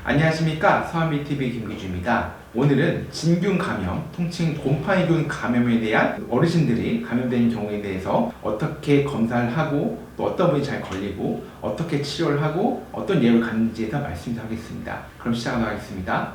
안녕하십니까, 서한비TV 김기주입니다. 오늘은 진균 감염, 통칭 곰팡이균 감염에 대한 어르신들이 감염된 경우에 대해서 어떻게 검사를 하고 또 어떤 분이 잘 걸리고 어떻게 치료를 하고 어떤 예를 갖는지에 대해서 말씀드리겠습니다. 그럼 시작하도록 하겠습니다.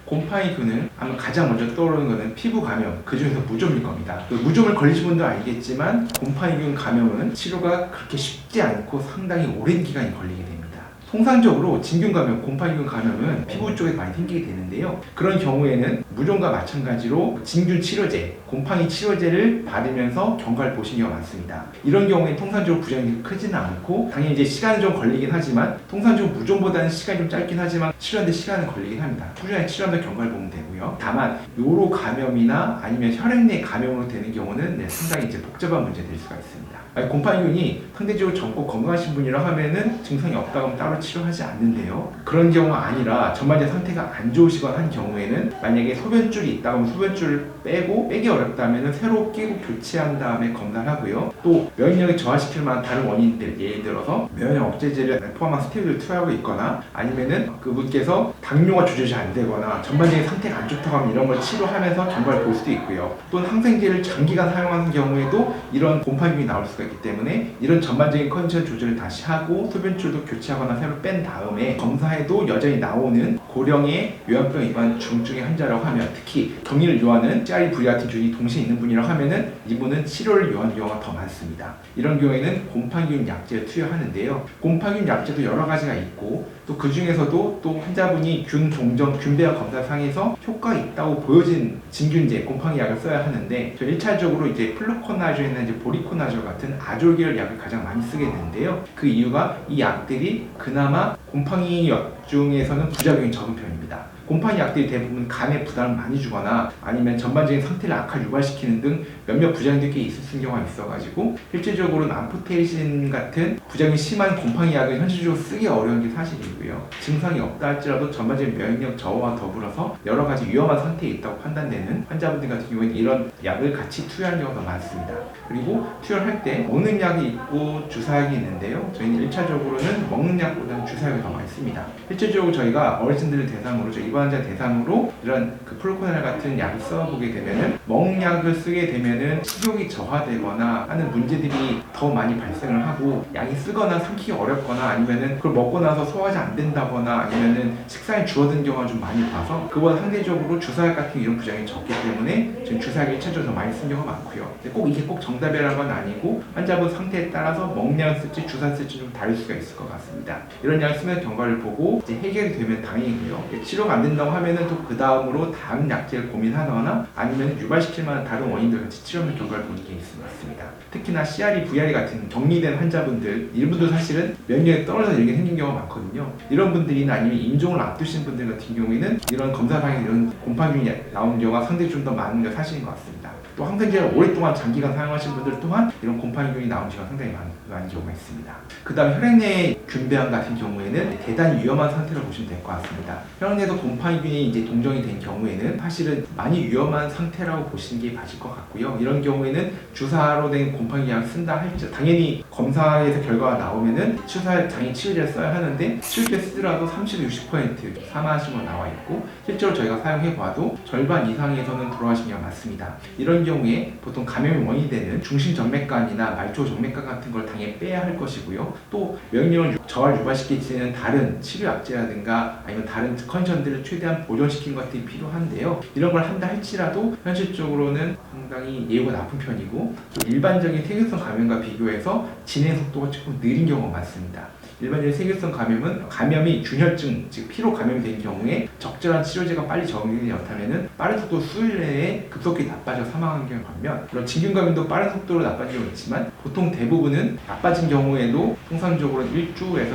곰팡이균은 아마 가장 먼저 떠오르는 것은 피부 감염, 그 중에서 무좀일 겁니다. 무좀을 걸리신 분도 알겠지만 곰팡이균 감염은 치료가 그렇게 쉽지 않고 상당히 오랜 기간이 걸리게 됩니다. 통상적으로 진균 감염, 곰팡이균 감염은 피부 쪽에 많이 생기게 되는데요. 그런 경우에는 무좀과 마찬가지로 진균 치료제, 곰팡이 치료제를 받으면서 경과를 보시는 경우가 많습니다. 이런 경우에 통상적으로 부작용이 크지는 않고 당연히 이제 시간은 좀 걸리긴 하지만 통상적으로 무좀보다는 시간이 좀 짧긴 하지만 치료하는데 시간은 걸리긴 합니다. 꾸준히 치료하면서 경과를 보면 되고요. 다만 요로 감염이나 아니면 혈액 내 감염으로 되는 경우는 상당히 이제 복잡한 문제가 될 수가 있습니다. 곰팡이균이 상대적으로 젊고 건강하신 분이라 하면은 증상이 없다고 하면 따로 치료하지 않는데요. 그런 경우가 아니라 전반적인 상태가 안 좋으시거나 한 경우에는 만약에 소변줄이 있다고 하면 소변줄을 빼기 어렵다면 새로 끼고 교체한 다음에 검사를 하고요. 또 면역력을 저하시킬 만한 다른 원인들, 예를 들어서 면역 억제제를 포함한 스테로이드를 투여하고 있거나 아니면은 그분께서 당뇨가 조절이 안 되거나 전반적인 상태가 안 좋다고 하면 이런 걸 치료하면서 경과를 볼 수도 있고요. 또는 항생제를 장기간 사용하는 경우에도 이런 곰팡이균이 나올 수가 있기 때문에 이런 전반적인 컨디션 조절을 다시 하고 소변줄도 교체하거나 새로 뺀 다음에 검사해도 여전히 나오는 고령의 요양병 입원 중증의 환자라고 하면, 특히 격리를 요하는 CRV 같은 균이 동시에 있는 분이라고 하면은 이분은 치료를 요하는 경우가 더 많습니다. 이런 경우에는 곰팡이균 약제를 투여하는데요. 곰팡이균 약제도 여러 가지가 있고 또 그 중에서도 또 환자분이 균 종정, 균 배양 검사상에서 효과가 있다고 보여진 진균제, 곰팡이 약을 써야 하는데 저 1차적으로 이제 플루코나졸이나 이제 보리코나졸 같은 아졸계열 약을 가장 많이 쓰게 되는데요. 그 이유가 이 약들이 그나마 곰팡이 약 중에서는 부작용이 적은 편입니다. 곰팡이 약들이 대부분 간에 부담을 많이 주거나 아니면 전반적인 상태를 악화를 유발시키는 등 몇몇 부작용들이 꽤 있을 경우가 있어가지고 실질적으로 암포테리신 같은 부작용이 심한 곰팡이 약은 현실적으로 쓰기 어려운 게 사실이고요. 증상이 없다 할지라도 전반적인 면역력 저하와 더불어서 여러 가지 위험한 상태에 있다고 판단되는 환자분들 같은 경우에는 이런 약을 같이 투여하는 경우가 많습니다. 그리고 투여를 할 때 먹는 약이 있고 주사약이 있는데요. 저희는 1차적으로는 먹는 약보다는 주사약을 더 많이 씁니다. 실질적으로 저희가 어르신들을 대상으로 일반 환자 대상으로 이런 플루코나졸 같은 약을 써보게 되면은 먹는 약을 쓰게 되면은 식욕이 저하되거나 하는 문제들이 더 많이 발생을 하고 약이 쓰거나 삼키기 어렵거나 아니면은 그걸 먹고 나서 소화가 안 된다거나 아니면은 식사에 줄어든 경우가 좀 많이 봐서 그보다 상대적으로 주사약 같은 이런 부작용이 적기 때문에 지금 주사약을 1차적으로 더 많이 쓴 경우가 많고요. 꼭 이게 꼭 정답이라는 건 아니고 환자분 상태에 따라서 먹는 약을 쓸지 주사 쓸지 좀 다를 수가 있을 것 같습니다. 이런 약을 쓰면 경과를 보고 이제 해결이 되면 다행이고요. 치료가 안 된다고 하면은 또 그 다음으로 다른 약제를 고민하거나 아니면 유발시킬 만한 다른 원인들 같이 치료하는 경과를 보는 게 있습니다. 특히나 CRE, VR 같은 격리된 환자분들, 이분들 사실은 면역력이 떨어져서 이렇게 생긴 경우가 많거든요. 이런 분들이나 아니면 임종을 앞두신 분들 같은 경우에는 이런 검사상에 이런 곰팡이균이 나오는 경우가 상당히 좀 더 많은 게 사실인 것 같습니다. 또 항생제를 오랫동안 장기간 사용하신 분들 또한 이런 곰팡이균이 나오는 경우가 상당히 많은 경우가 있습니다. 그 다음 혈액 내 균배양 같은 경우에는 대단히 위험한 상태로 보시면 될 것 같습니다. 혈액 내에서 곰팡이균이 이제 동정이 된 경우에는 사실은 많이 위험한 상태라고 보시는 게 맞을 것 같고요. 이런 경우에는 주사로 된 곰팡이 약을 쓴다 할지 당연히 검사에서 결과가 나오면은 장기 치료제를 써야 하는데 치료제 쓰더라도 30-60% 사망하신 거 나와 있고 실제로 저희가 사용해 봐도 절반 이상에서는 돌아가신 경우가 많습니다. 이런 경우에 보통 감염의 원인이 되는 중심정맥관이나 말초정맥관 같은 걸 당연히 빼야 할 것이고요. 또 면역력을 저하를 유발시키는 다른 치료약제라든가 아니면 다른 컨디션들을 최대한 보존시키는 것들이 필요한데요. 이런 걸 한다 할지라도 현실적으로는 상당히 예후가 나쁜 편이고 또 일반적인 세균성 감염과 비교해서 진행 속도가 조금 느린 경우가 많습니다. 일반적인 세균성 감염은 감염이 균혈증, 즉 피로 감염이 된 경우에 적절한 치료제가 빨리 적응되지 못하면은 빠른 속도 수일 내에 급속히 나빠져 사망하는 경우가 반면 그런 진균 감염도 빠른 속도로 나빠지는 경우가 있지만 보통 대부분은 나빠진 경우에도 통상적으로 1주에서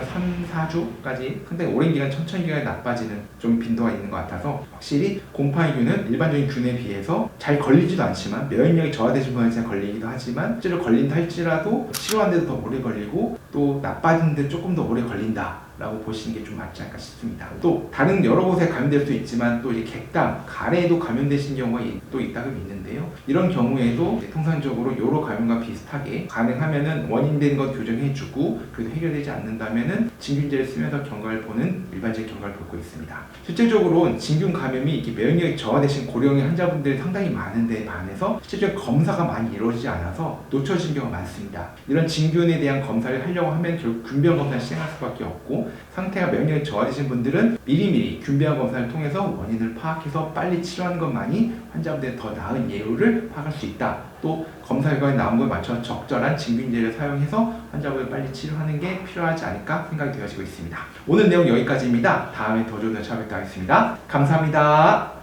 3-4주까지 상당히 오랜 기간 천천히 기간에 나빠지는 좀 빈도가 있는 것 같아서 확실히 곰팡이균은 일반적인 균에 비해서 잘 걸리지도 않지만 면역력이 저하되신 분한테 걸리기도 하지만 실제로 걸린다 할지라도 치료하는데도 더 오래 걸리고 또 나빠지는데 조금 더 오래 걸린다 라고 보시는 게 좀 맞지 않을까 싶습니다. 또 다른 여러 곳에 감염될 수 있지만 또 이제 객담, 가래에도 감염되신 경우가 또 있다고 있는데요. 이런 경우에도 통상적으로 요로 감염과 비슷하게 가능하면은 원인된 것 교정해주고 그래도 해결되지 않는다면은 진균제를 쓰면서 경과를 보는 일반적인 경과를 보고 있습니다. 실제적으로 진균 감염이 이렇게 면역력이 저하되신 고령의 환자분들이 상당히 많은데 반해서 실제적으로 검사가 많이 이루어지지 않아서 놓쳐진 경우가 많습니다. 이런 진균에 대한 검사를 하려고 하면 결국 균병 검사를 시행할 수밖에 없고 상태가 면역력이 저하되신 분들은 미리미리 균병 검사를 통해서 원인을 파악해서 빨리 치료하는 것만이 환자분들의 더 나은 예후를 파악할 수 있다. 또 검사 결과에 나온 것에 맞춰 적절한 진균제를 사용해서 환자분을 빨리 치료하는 게 필요하지 않을까 생각이 되어지고 있습니다. 오늘 내용 여기까지입니다. 다음에 더 좋은 내용 찾아뵙도록 하겠습니다. 감사합니다.